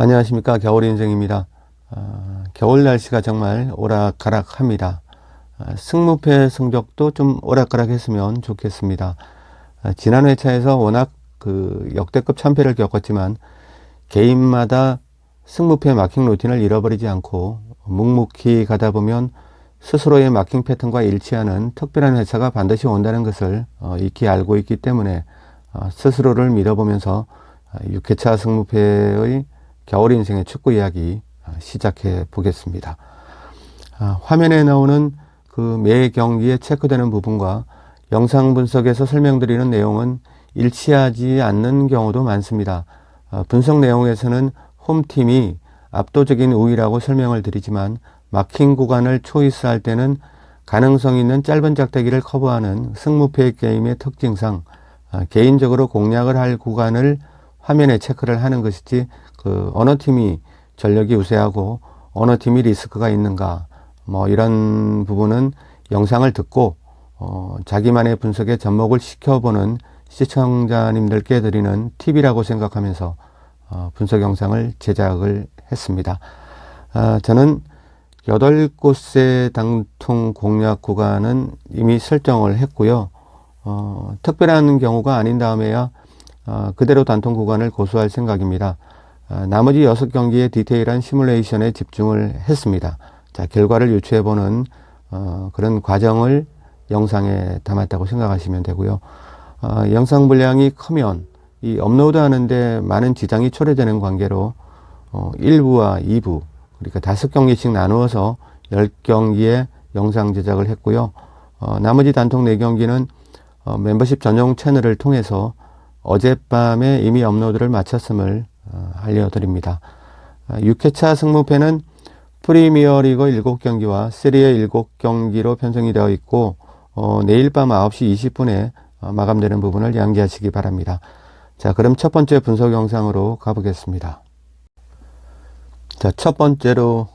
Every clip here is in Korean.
안녕하십니까. 겨울인생입니다. 겨울 날씨가 정말 오락가락합니다. 승무패 성적도 좀 오락가락했으면 좋겠습니다. 지난 회차에서 워낙 역대급 참패를 겪었지만 개인마다 승무패 마킹 루틴을 잃어버리지 않고 묵묵히 가다 보면 스스로의 마킹 패턴과 일치하는 특별한 회차가 반드시 온다는 것을 익히 알고 있기 때문에 스스로를 믿어보면서 6회차 승무패의 겨울 인생의 축구 이야기 시작해 보겠습니다. 화면에 나오는 매 경기에 체크되는 부분과 영상 분석에서 설명드리는 내용은 일치하지 않는 경우도 많습니다. 분석 내용에서는 홈팀이 압도적인 우위라고 설명을 드리지만 마킹 구간을 초이스할 때는 가능성 있는 짧은 작대기를 커버하는 승무패 게임의 특징상 개인적으로 공략을 할 구간을 화면에 체크를 하는 것이지 어느 팀이 전력이 우세하고 어느 팀이 리스크가 있는가 이런 부분은 영상을 듣고 자기만의 분석에 접목을 시켜보는 시청자님들께 드리는 팁이라고 생각하면서 분석 영상을 제작을 했습니다. 저는 8곳의 당통 공략 구간은 이미 설정을 했고요. 특별한 경우가 아닌 다음에야 그대로 단통 구간을 고수할 생각입니다. 나머지 6경기의 디테일한 시뮬레이션에 집중을 했습니다. 자, 결과를 유추해보는 그런 과정을 영상에 담았다고 생각하시면 되고요. 영상 분량이 크면 이 업로드 하는데 많은 지장이 초래되는 관계로 1부와 2부, 그러니까 5경기씩 나누어서 10경기의 영상 제작을 했고요. 나머지 단통 4경기는 멤버십 전용 채널을 통해서 어젯밤에 이미 업로드를 마쳤음을 알려드립니다. 6회차 승무패는 프리미어리그 7경기와 세리에 7경기로 편성이 되어 있고 내일 밤 9시 20분에 마감되는 부분을 양기하시기 바랍니다. 자, 그럼 첫 번째 분석 영상으로 가보겠습니다. 자, 첫 번째로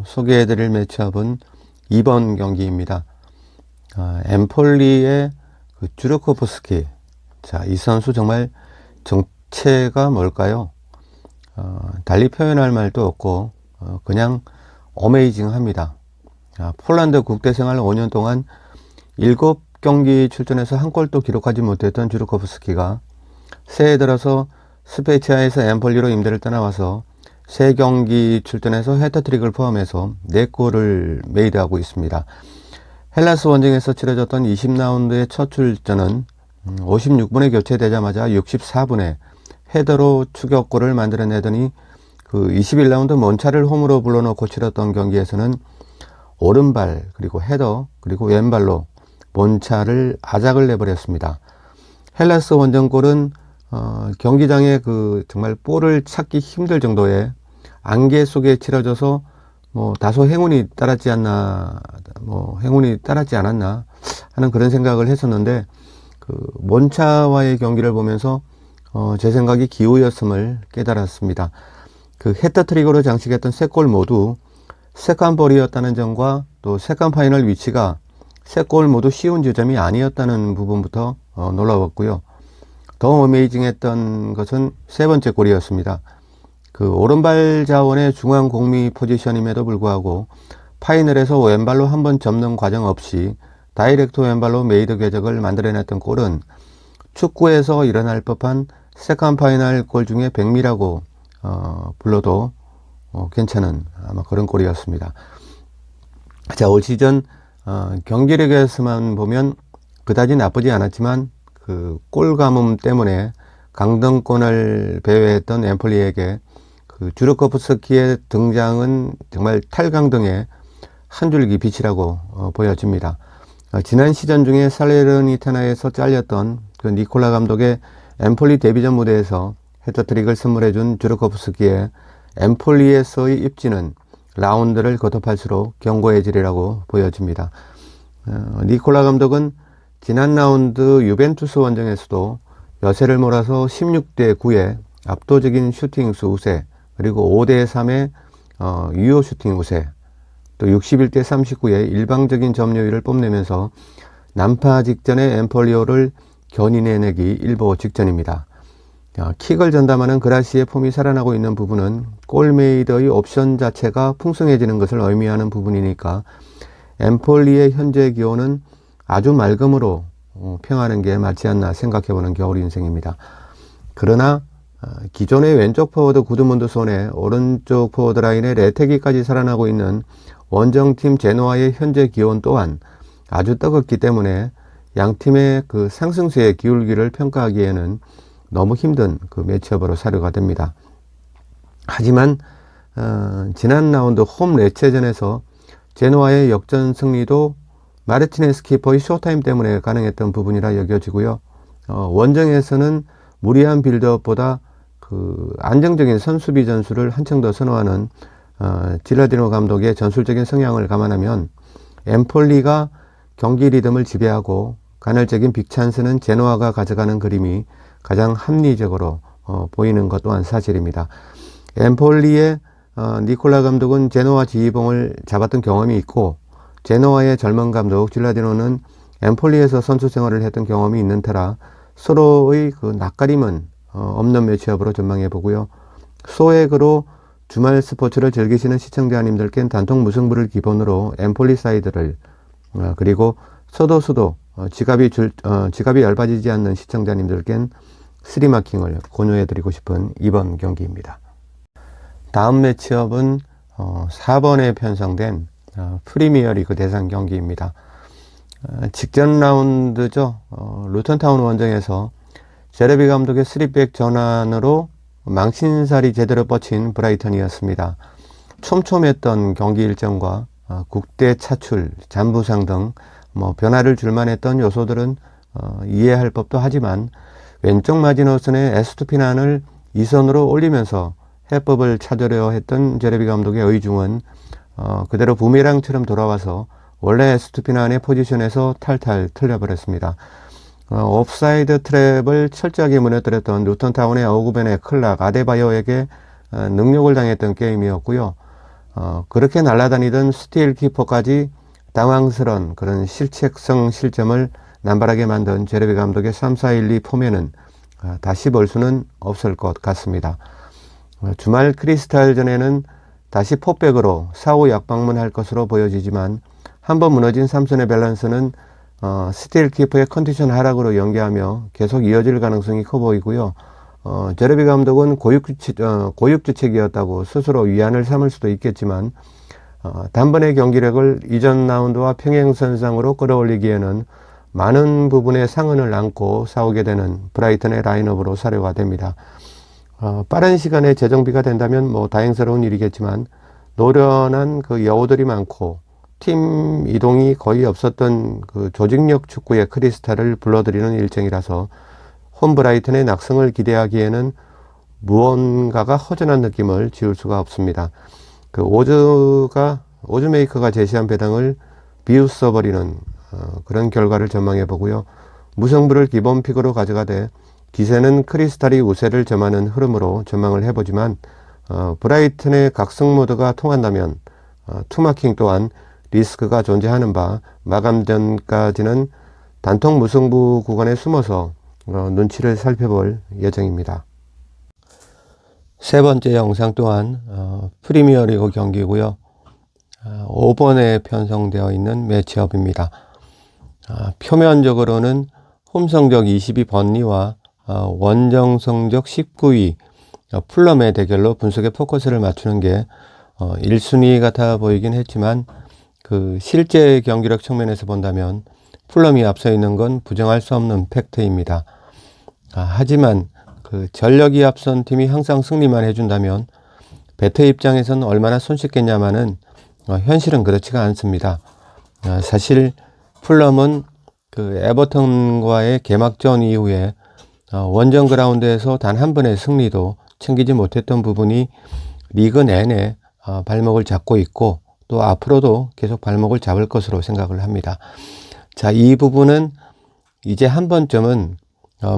소개해드릴 매치업은 2번 경기입니다. 엠폴리의 주르코프스키. 자, 이 선수 정말 정체가 뭘까요? 달리 표현할 말도 없고 그냥 어메이징합니다. 폴란드 국대생활 5년 동안 7경기 출전해서 한 골도 기록하지 못했던 주르코프스키가 새해 들어서 스페치아에서 엠폴리로 임대를 떠나와서 3경기 출전해서 해트트릭을 포함해서 4골을 메이드하고 있습니다. 헬라스 원정에서 치러졌던 20라운드의 첫 출전은 56분에 교체되자마자 64분에 헤더로 추격골을 만들어내더니 21라운드 몬차를 홈으로 불러놓고 치렀던 경기에서는 오른발 그리고 헤더 그리고 왼발로 몬차를 아작을 내버렸습니다. 헬라스 원정골은 경기장에 정말 볼을 찾기 힘들 정도의 안개 속에 치러져서 다소 행운이 따랐지 않나 하는 그런 생각을 했었는데 몬차와의 경기를 보면서 제 생각이 기우였음을 깨달았습니다. 헤트트릭으로 장식했던 3골 모두 세컨볼이었다는 점과 또 세컨파이널 위치가 3골 모두 쉬운 지점이 아니었다는 부분부터 놀라웠고요. 더 어메이징했던 것은 3번째 골이었습니다. 오른발 자원의 중앙 공미 포지션임에도 불구하고 파이널에서 왼발로 한번 접는 과정 없이 다이렉트 왼발로 메이드 궤적을 만들어냈던 골은 축구에서 일어날 법한 세컨 파이널 골 중에 백미라고 불러도 괜찮은 아마 그런 골이었습니다. 자, 올 시즌 경기력에서만 보면 그다지 나쁘지 않았지만 골 가뭄 때문에 강등권을 배회했던 엠폴리에게 주르코프스키의 등장은 정말 탈강등의 한 줄기 빛이라고 보여집니다. 지난 시즌 중에 살레르니타나에서 잘렸던 니콜라 감독의 엠폴리 데뷔전 무대에서 헤트트릭을 선물해준 주르코프스키의 엠폴리에서의 입지는 라운드를 거듭할수록 견고해지리라고 보여집니다. 니콜라 감독은 지난 라운드 유벤투스 원정에서도 여세를 몰아서 16대 9의 압도적인 슈팅 수 우세, 그리고 5대 3의 유효 슈팅 우세, 또 61대 39의 일방적인 점유율을 뽐내면서 난파 직전의 엠폴리오를 견인해내기 일보 직전입니다. 킥을 전담하는 그라시의 폼이 살아나고 있는 부분은 골메이드의 옵션 자체가 풍성해지는 것을 의미하는 부분이니까 엠폴리의 현재 기호는 아주 맑음으로 평하는 게 맞지 않나 생각해보는 겨울 인생입니다. 그러나 기존의 왼쪽 포워드 구드문드 손에 오른쪽 포워드 라인에 레테기까지 살아나고 있는 원정팀 제노아의 현재 기온 또한 아주 뜨겁기 때문에 양팀의 그 상승세의 기울기를 평가하기에는 너무 힘든 그 매치업으로 사료가 됩니다. 하지만 지난 라운드 홈 레체전에서 제노아의 역전 승리도 마르티네스 키퍼의 쇼타임 때문에 가능했던 부분이라 여겨지고요. 원정에서는 무리한 빌드업보다 그 안정적인 선수비 전술을 한층 더 선호하는 질라디노 감독의 전술적인 성향을 감안하면 엠폴리가 경기 리듬을 지배하고 간헐적인 빅찬스는 제노아가 가져가는 그림이 가장 합리적으로 보이는 것 또한 사실입니다. 엠폴리의 니콜라 감독은 제노아 지휘봉을 잡았던 경험이 있고 제노아의 젊은 감독 질라디노는 엠폴리에서 선수 생활을 했던 경험이 있는 터라 서로의 그 낯가림은 없는 매치업으로 전망해 보고요. 소액으로 주말 스포츠를 즐기시는 시청자님들께는 단통 무승부를 기본으로 엠폴리 사이드를 그리고 서도수도 지갑이 얇아지지 않는 시청자님들께는 스리마킹을 권유해 드리고 싶은 이번 경기입니다. 다음 매치업은 4번에 편성된 프리미어리그 대상 경기입니다. 직전 라운드죠. 루턴타운 원정에서 제레비 감독의 3백 전환으로 망신살이 제대로 뻗친 브라이턴이었습니다. 촘촘했던 경기 일정과 국대 차출, 잔부상 등 변화를 줄만 했던 요소들은 이해할 법도 하지만 왼쪽 마지노선의 에스투피난을 2선으로 올리면서 해법을 찾으려 했던 제레비 감독의 의중은 그대로 부메랑처럼 돌아와서 원래 에스투피난의 포지션에서 탈탈 틀려버렸습니다. 옵사이드 트랩을 철저하게 무너뜨렸던 루턴타운의 어구벤의 클락, 아데바요에게 능욕을 당했던 게임이었고요. 그렇게 날아다니던 스틸 키퍼까지 당황스러운 그런 실책성 실점을 남발하게 만든 제레비 감독의 3-4-1-2 폼에는 다시 볼 수는 없을 것 같습니다. 주말 크리스탈전에는 다시 포백으로 4-5 약방문할 것으로 보여지지만 한번 무너진 삼선의 밸런스는 스틸 키퍼의 컨디션 하락으로 연계하며 계속 이어질 가능성이 커 보이고요. 제레비 감독은 고육주책이었다고 스스로 위안을 삼을 수도 있겠지만 단번에 경기력을 이전 라운드와 평행선상으로 끌어올리기에는 많은 부분의 상흔을 안고 싸우게 되는 브라이턴의 라인업으로 사료가 됩니다. 빠른 시간에 재정비가 된다면 다행스러운 일이겠지만 노련한 그 여우들이 많고 팀 이동이 거의 없었던 그 조직력 축구의 크리스탈을 불러들이는 일정이라서 홈 브라이턴의 낙승을 기대하기에는 무언가가 허전한 느낌을 지울 수가 없습니다. 그 오즈메이커가 제시한 배당을 비웃어버리는 그런 결과를 전망해 보고요. 무승부를 기본 픽으로 가져가되 기세는 크리스탈이 우세를 점하는 흐름으로 전망을 해보지만 브라이튼의 각성 모드가 통한다면 투마킹 또한 리스크가 존재하는 바 마감전까지는 단통 무승부 구간에 숨어서 눈치를 살펴볼 예정입니다. 세 번째 영상 또한 프리미어리그 경기고요. 5번에 편성되어 있는 매치업입니다. 표면적으로는 홈 성적 22번리와 원정 성적 19위 풀럼의 대결로 분석에 포커스를 맞추는 게 1순위 같아 보이긴 했지만 그 실제 경기력 측면에서 본다면 풀럼이 앞서 있는 건 부정할 수 없는 팩트입니다. 하지만 그 전력이 앞선 팀이 항상 승리만 해준다면 배트 입장에선 얼마나 손쉽겠냐마는 현실은 그렇지가 않습니다. 사실 풀럼은 그 에버턴과의 개막전 이후에 원정 그라운드에서 단 한 번의 승리도 챙기지 못했던 부분이 리그 내내 발목을 잡고 있고 또 앞으로도 계속 발목을 잡을 것으로 생각을 합니다. 자, 이 부분은 이제 한 번쯤은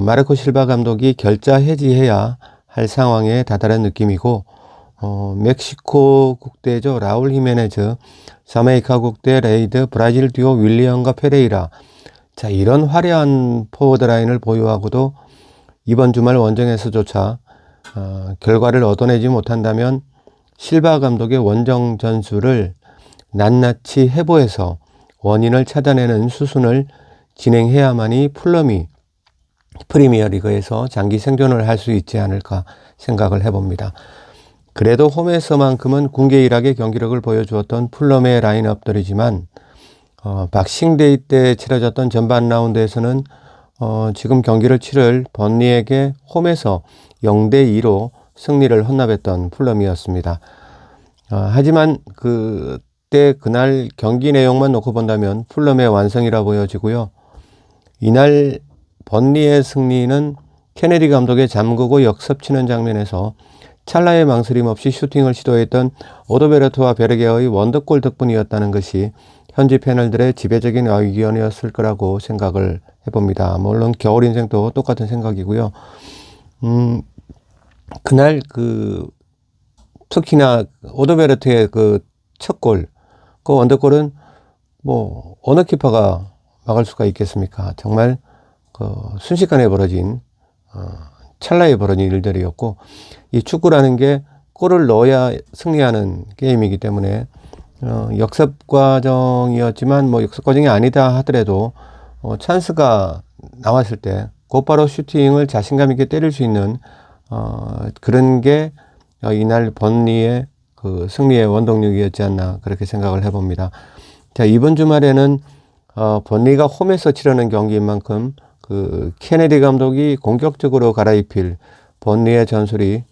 마르코 실바 감독이 결자 해지해야 할 상황에 다다른 느낌이고 멕시코 국대죠. 라울 히메네즈, 자메이카 국대 레이드, 브라질 듀오 윌리엄과 페레이라. 자, 이런 화려한 포워드 라인을 보유하고도 이번 주말 원정에서조차 결과를 얻어내지 못한다면 실바 감독의 원정 전술을 낱낱이 해부해서 원인을 찾아내는 수순을 진행해야만이 풀럼이 프리미어리그에서 장기 생존을 할 수 있지 않을까 생각을 해봅니다. 그래도 홈에서만큼은 군계일학의 경기력을 보여주었던 풀럼의 라인업들이지만 박싱데이 때 치러졌던 전반 라운드에서는 지금 경기를 치를 번리에게 홈에서 0대2로 승리를 헌납했던 풀럼이었습니다. 하지만 그날 경기 내용만 놓고 본다면 풀럼의 완성이라 보여지고요. 이날 번리의 승리는 케네디 감독의 잠그고 역습치는 장면에서 찰나의 망설임 없이 슈팅을 시도했던 오더베르트와 베르게의 원더골 덕분이었다는 것이 현지 패널들의 지배적인 의견이었을 거라고 생각을 해봅니다. 물론 겨울 인생도 똑같은 생각이고요. 그날 특히나 오더베르트의 첫 골, 그 원더골은 어느 키퍼가 막을 수가 있겠습니까? 정말 순식간에 벌어진 찰나에 벌어진 일들이었고, 이 축구라는 게 골을 넣어야 승리하는 게임이기 때문에 역습 과정이었지만 역습 과정이 아니다 하더라도 찬스가 나왔을 때 곧바로 슈팅을 자신감 있게 때릴 수 있는 그런 게 이날 번리의 승리의 원동력이었지 않나 그렇게 생각을 해봅니다. 자, 이번 주말에는 번리가 홈에서 치르는 경기인 만큼 케네디 감독이 공격적으로 갈아입힐 번리의 전술이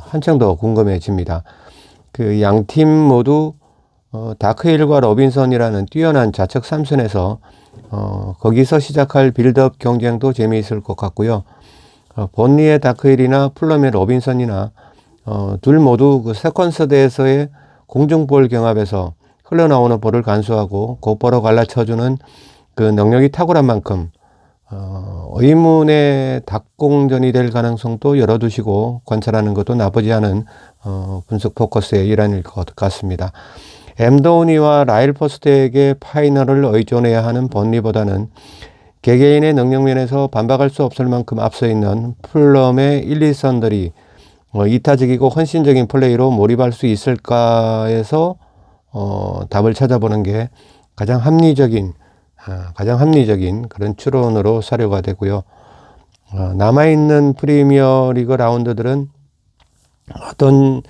한층 더 궁금해집니다. 양 팀 모두 다크힐과 로빈선이라는 뛰어난 좌측 3선에서 거기서 시작할 빌드업 경쟁도 재미있을 것 같고요. 번리의 다크힐이나 풀럼의 로빈선이나 둘 모두 세컨서드에서의 공중볼 경합에서 흘러나오는 볼을 간수하고 곧바로 갈라쳐주는 능력이 탁월한 만큼 의문의 닭공전이 될 가능성도 열어두시고 관찰하는 것도 나쁘지 않은 분석 포커스의 일환일 것 같습니다. 엠도니와 라일 포스트에게 파이널을 의존해야 하는 번리보다는 개개인의 능력면에서 반박할 수 없을 만큼 앞서 있는 풀럼의 1, 2선들이 이타적이고 헌신적인 플레이로 몰입할 수 있을까 해서 답을 찾아보는 게 가장 합리적인 그런 추론으로 사료가 되고요. 남아있는 프리미어리그 라운드들은 어떤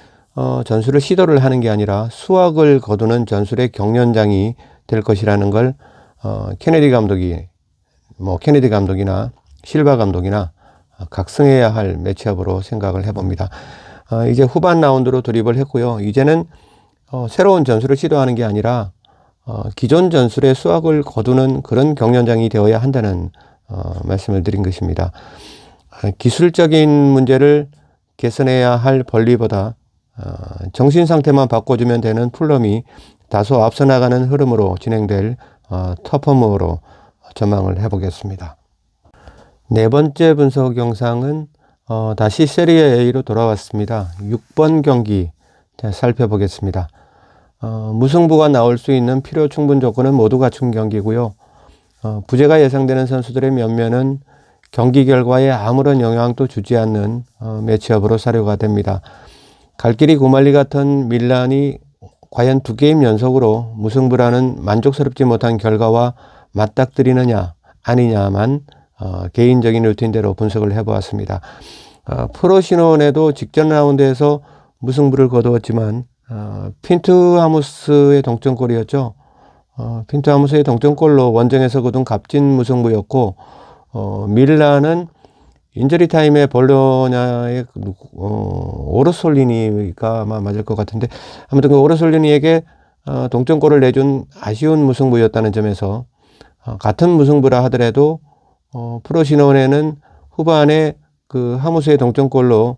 전술을 시도를 하는 게 아니라 수확을 거두는 전술의 경연장이 될 것이라는 걸 케네디 감독이나 실바 감독이나 각성해야 할 매치업으로 생각을 해봅니다. 이제 후반 라운드로 돌입을 했고요. 이제는 새로운 전술을 시도하는 게 아니라 기존 전술의 수확을 거두는 그런 경연장이 되어야 한다는 말씀을 드린 것입니다. 기술적인 문제를 개선해야 할 번리보다 정신 상태만 바꿔주면 되는 풀럼이 다소 앞서 나가는 흐름으로 진행될 터프무어로 전망을 해보겠습니다. 네 번째 분석 영상은 다시 세리에 A로 돌아왔습니다. 6번 경기 살펴보겠습니다. 무승부가 나올 수 있는 필요 충분 조건은 모두 갖춘 경기고요. 부재가 예상되는 선수들의 면면은 경기 결과에 아무런 영향도 주지 않는 매치업으로 사료가 됩니다. 갈 길이 구말리 같은 밀란이 과연 2게임 연속으로 무승부라는 만족스럽지 못한 결과와 맞닥뜨리느냐 아니냐만 개인적인 루틴대로 분석을 해보았습니다. 프로시노네도 직전 라운드에서 무승부를 거두었지만 핀투하무스의 동점골이었죠. 핀투하무스의 동점골로 원정에서 거둔 값진 무승부였고 밀란은 인저리 타임에 볼로냐의 오르솔리니가 아마 맞을 것 같은데 아무튼 오르솔리니에게 동점골을 내준 아쉬운 무승부였다는 점에서 같은 무승부라 하더라도 프로시노네는 후반에 하무스의 동점골로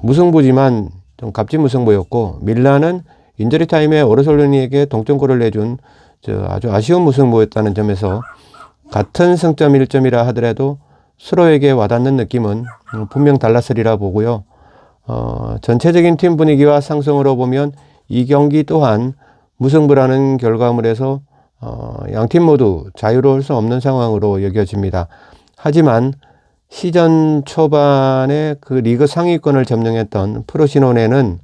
무승부지만 좀 값진 무승부였고 밀란은 인저리 타임에 오르솔리니에게 동점골을 내준 아주 아쉬운 무승부였다는 점에서 같은 승점 1점이라 하더라도 서로에게 와닿는 느낌은 분명 달랐으리라 보고요. 전체적인 팀 분위기와 상승으로 보면 이 경기 또한 무승부라는 결과물에서 양팀 모두 자유로울 수 없는 상황으로 여겨집니다. 하지만 시즌 초반에 그 리그 상위권을 점령했던 프로시노네는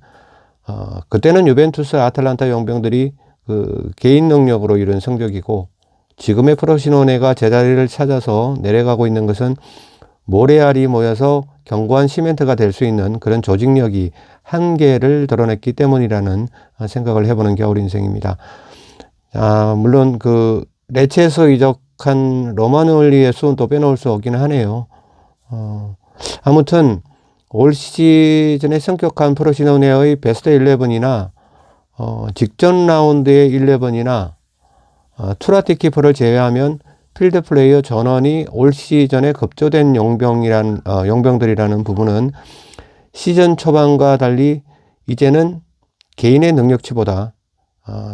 그때는 유벤투스, 아탈란타 용병들이 그 개인 능력으로 이룬 성적이고, 지금의 프로시노네가 제자리를 찾아서 내려가고 있는 것은 모래알이 모여서 견고한 시멘트가 될 수 있는 그런 조직력이 한계를 드러냈기 때문이라는 생각을 해보는 겨울 인생입니다. 물론 그 레체에서 이적한 로마놀리의 수는 빼놓을 수 없긴 하네요. 아무튼 올 시즌에 성격한 프로시노네의 베스트 11이나 직전 라운드의 11이나 투라티 키퍼를 제외하면 필드 플레이어 전원이 올 시즌에 급조된 용병들이라는 부분은 시즌 초반과 달리 이제는 개인의 능력치보다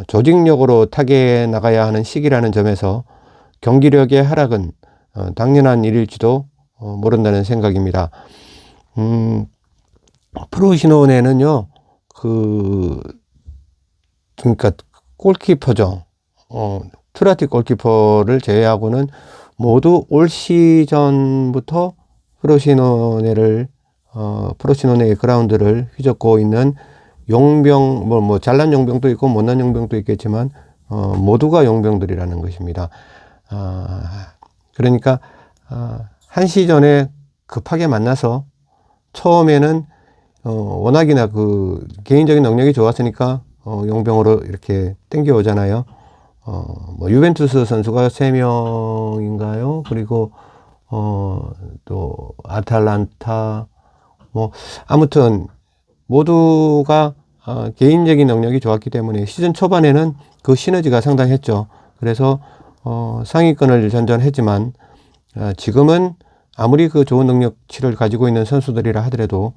조직력으로 타개해 나가야 하는 시기라는 점에서 경기력의 하락은 당연한 일일지도 모른다는 생각입니다. 프로시노네는요, 그러니까 골키퍼죠. 투라티 골키퍼를 제외하고는 모두 올 시즌부터 프로시노네의 그라운드를 휘젓고 있는 용병, 잘난 용병도 있고 못난 용병도 있겠지만, 모두가 용병들이라는 것입니다. 그러니까, 한 시즌에 급하게 만나서 처음에는, 워낙이나 그 개인적인 능력이 좋았으니까, 용병으로 이렇게 땡겨오잖아요. 유벤투스 선수가 3명인가요? 그리고, 또, 아탈란타, 아무튼, 모두가, 개인적인 능력이 좋았기 때문에 시즌 초반에는 그 시너지가 상당했죠. 그래서, 상위권을 전전했지만, 지금은 아무리 그 좋은 능력치를 가지고 있는 선수들이라 하더라도,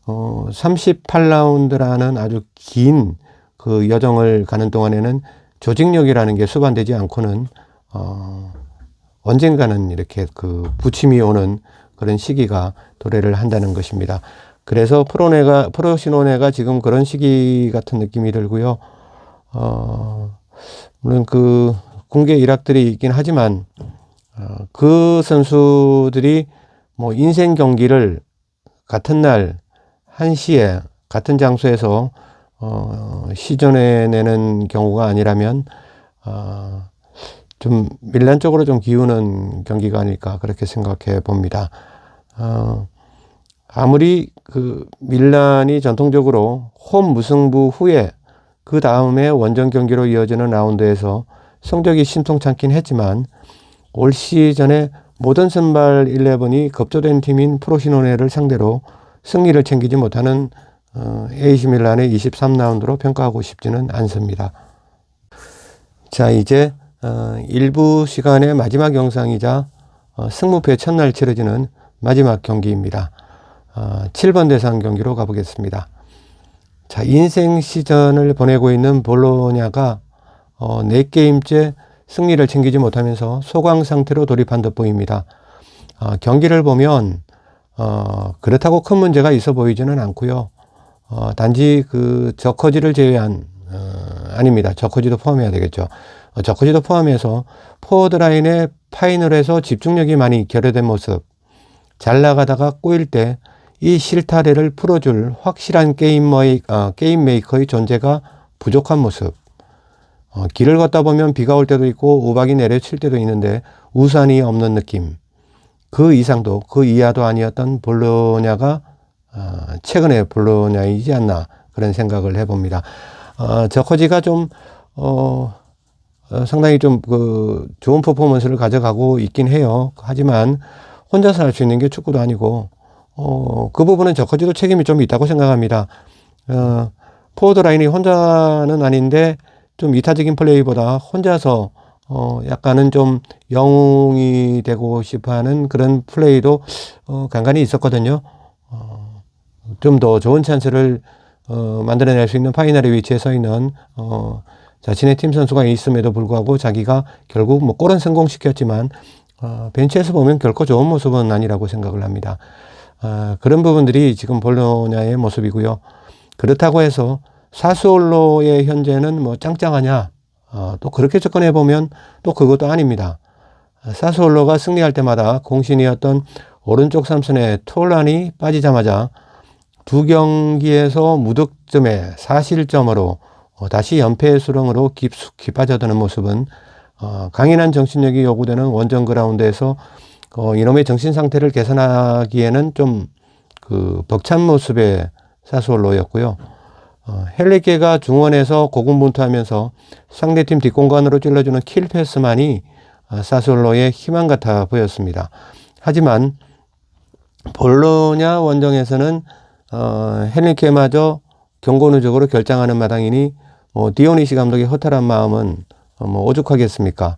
38라운드라는 아주 긴 그 여정을 가는 동안에는 조직력이라는 게 수반되지 않고는 언젠가는 이렇게 그 부침이 오는 그런 시기가 도래를 한다는 것입니다. 그래서 프로시노네가 지금 그런 시기 같은 느낌이 들고요. 물론 그 공개 일학들이 있긴 하지만 그 선수들이 뭐 인생 경기를 같은 날 1시에 같은 장소에서 시전해 내는 경우가 아니라면 좀 밀란 쪽으로 좀 기우는 경기가 아닐까 그렇게 생각해 봅니다. 아무리 그 밀란이 전통적으로 홈 무승부 후에 그 다음에 원정 경기로 이어지는 라운드에서 성적이 신통찮긴 했지만 올 시즌에 모든 선발 11이 급조된 팀인 프로시노네를 상대로 승리를 챙기지 못하는 AC 밀란의 23라운드로 평가하고 싶지는 않습니다. 자, 이제 일부 시간의 마지막 영상이자 승무패 첫날 치러지는 마지막 경기입니다. 7번 대상 경기로 가보겠습니다. 자, 인생 시즌을 보내고 있는 볼로냐가 4게임째 승리를 챙기지 못하면서 소강 상태로 돌입한 듯 보입니다. 경기를 보면 그렇다고 큰 문제가 있어 보이지는 않고요. 단지 그 저커지를 제외한 아닙니다. 저커지도 포함해야 되겠죠. 저커지도 포함해서 포워드 라인의 파이널에서 집중력이 많이 결여된 모습, 잘 나가다가 꼬일 때 이 실타래를 풀어줄 확실한 게임 메이커의 존재가 부족한 모습. 길을 걷다 보면 비가 올 때도 있고 우박이 내려칠 때도 있는데 우산이 없는 느낌. 그 이상도 그 이하도 아니었던 볼로냐가 최근의 볼로냐이지 않나 그런 생각을 해봅니다. 저커지가 좀 상당히 좀 그 좋은 퍼포먼스를 가져가고 있긴 해요. 하지만 혼자서 할 수 있는 게 축구도 아니고 그 부분은 저커지도 책임이 좀 있다고 생각합니다. 포워드 라인이 혼자는 아닌데 좀 이타적인 플레이보다 혼자서 약간은 좀 영웅이 되고 싶어하는 그런 플레이도 간간히 있었거든요. 좀 더 좋은 찬스를 만들어낼 수 있는 파이널의 위치에 서 있는 자신의 팀 선수가 있음에도 불구하고 자기가 결국 뭐 골은 성공시켰지만 벤치에서 보면 결코 좋은 모습은 아니라고 생각을 합니다. 그런 부분들이 지금 볼로냐의 모습이고요. 그렇다고 해서 사스올로의 현재는 뭐 짱짱하냐? 또 그렇게 접근해 보면 또 그것도 아닙니다. 사스올로가 승리할 때마다 공신이었던 오른쪽 삼선의 톨란이 빠지자마자 두 경기에서 무득점에 4실점으로 다시 연패의 수렁으로 깊숙이 빠져드는 모습은 강인한 정신력이 요구되는 원정 그라운드에서 이놈의 정신 상태를 개선하기에는 좀 벅찬 모습의 사스올로였고요. 헨리케가 중원에서 고군분투하면서 상대팀 뒷공간으로 찔러주는 킬 패스만이 사스올로의 희망 같아 보였습니다. 하지만 볼로냐 원정에서는 헨리케마저 경고 누적으로 결장하는 마당이니 디오니시 감독의 허탈한 마음은 오죽하겠습니까?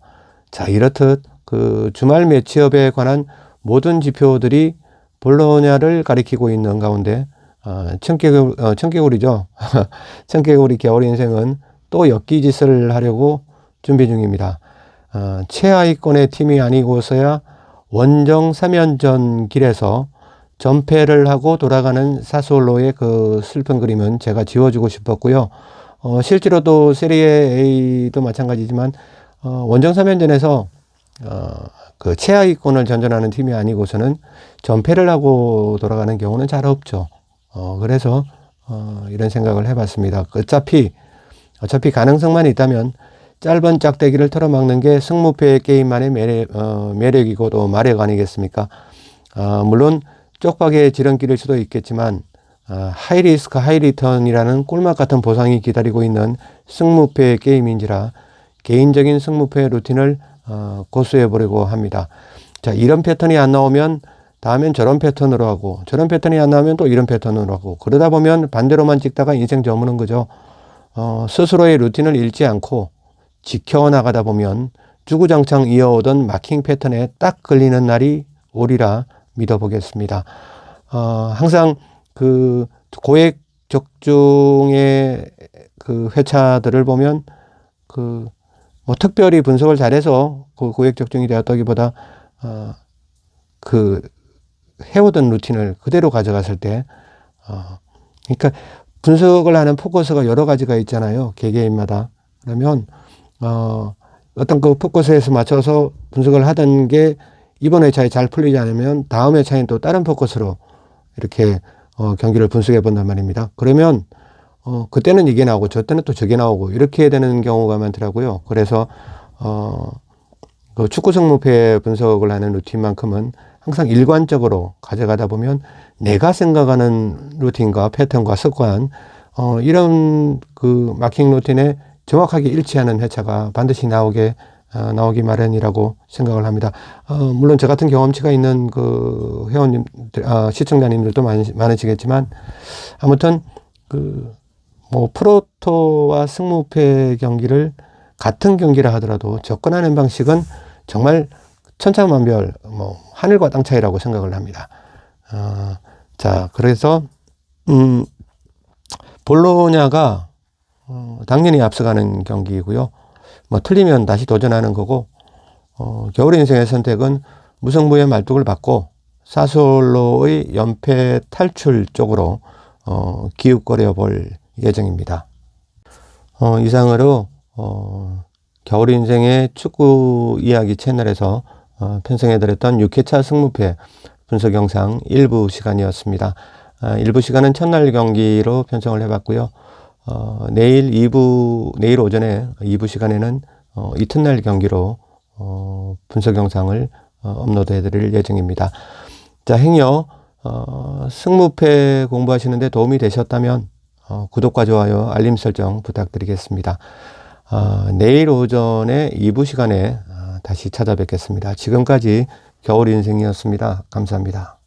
자, 이렇듯 주말 매치업에 관한 모든 지표들이 볼로냐를 가리키고 있는 가운데 청개구리죠. 청개구리 겨울 인생은 또 엽기짓을 하려고 준비 중입니다. 최하위권의 팀이 아니고서야 원정 3연전 길에서 전패를 하고 돌아가는 사스올로의 슬픈 그림은 제가 지워주고 싶었고요. 실제로도 세리에 A도 마찬가지지만 원정 3연전에서 최하위권을 전전하는 팀이 아니고서는 전패를 하고 돌아가는 경우는 잘 없죠. 그래서 이런 생각을 해봤습니다. 어차피 가능성만 있다면 짧은 짝대기를 털어막는 게 승무패의 게임만의 매력이고 또 마력 아니겠습니까? 물론 쪽박의 지름길일 수도 있겠지만 하이리스크 하이리턴이라는 꿀맛 같은 보상이 기다리고 있는 승무패의 게임인지라 개인적인 승무패 루틴을 고수해보려고 합니다. 자, 이런 패턴이 안 나오면 다음엔 저런 패턴으로 하고, 저런 패턴이 안 나오면 또 이런 패턴으로 하고, 그러다 보면 반대로만 찍다가 인생 저무는 거죠. 스스로의 루틴을 잃지 않고 지켜나가다 보면 주구장창 이어오던 마킹 패턴에 딱 걸리는 날이 오리라 믿어보겠습니다. 항상 고액 적중의 회차들을 보면 특별히 분석을 잘해서 고액 적중이 되었다기보다 해오던 루틴을 그대로 가져갔을 때 그러니까 분석을 하는 포커스가 여러 가지가 있잖아요. 개개인마다. 그러면 어떤 포커스에서 맞춰서 분석을 하던 게 이번 회차에 잘 풀리지 않으면 다음 회차엔 또 다른 포커스로 이렇게 경기를 분석해 본단 말입니다. 그러면 그때는 이게 나오고 저때는 또 저게 나오고 이렇게 되는 경우가 많더라고요. 그래서 축구 승무패 분석을 하는 루틴만큼은 항상 일관적으로 가져가다 보면 내가 생각하는 루틴과 패턴과 습관 이런 마킹 루틴에 정확하게 일치하는 회차가 반드시 나오기 마련이라고 생각을 합니다. 물론 저 같은 경험치가 있는 회원님, 시청자님들도 많으시겠지만 아무튼 프로토와 승무패 경기를 같은 경기라 하더라도 접근하는 방식은 정말 천차만별, 하늘과 땅 차이라고 생각을 합니다. 자, 그래서, 볼로냐가, 당연히 앞서가는 경기이고요. 틀리면 다시 도전하는 거고, 겨울 인생의 선택은 무승부의 말뚝을 받고, 사스올로의 연패 탈출 쪽으로, 기웃거려 볼 예정입니다. 이상으로, 겨울 인생의 축구 이야기 채널에서 편성해드렸던 6회차 승무패 분석 영상 일부 시간이었습니다. 일부 시간은 첫날 경기로 편성을 해봤고요. 내일 오전에 2부 시간에는 이튿날 경기로 분석 영상을 업로드해드릴 예정입니다. 자, 행여 승무패 공부하시는데 도움이 되셨다면 구독과 좋아요, 알림 설정 부탁드리겠습니다. 내일 오전에 2부 시간에 다시 찾아뵙겠습니다. 지금까지 겨울 인생이었습니다. 감사합니다.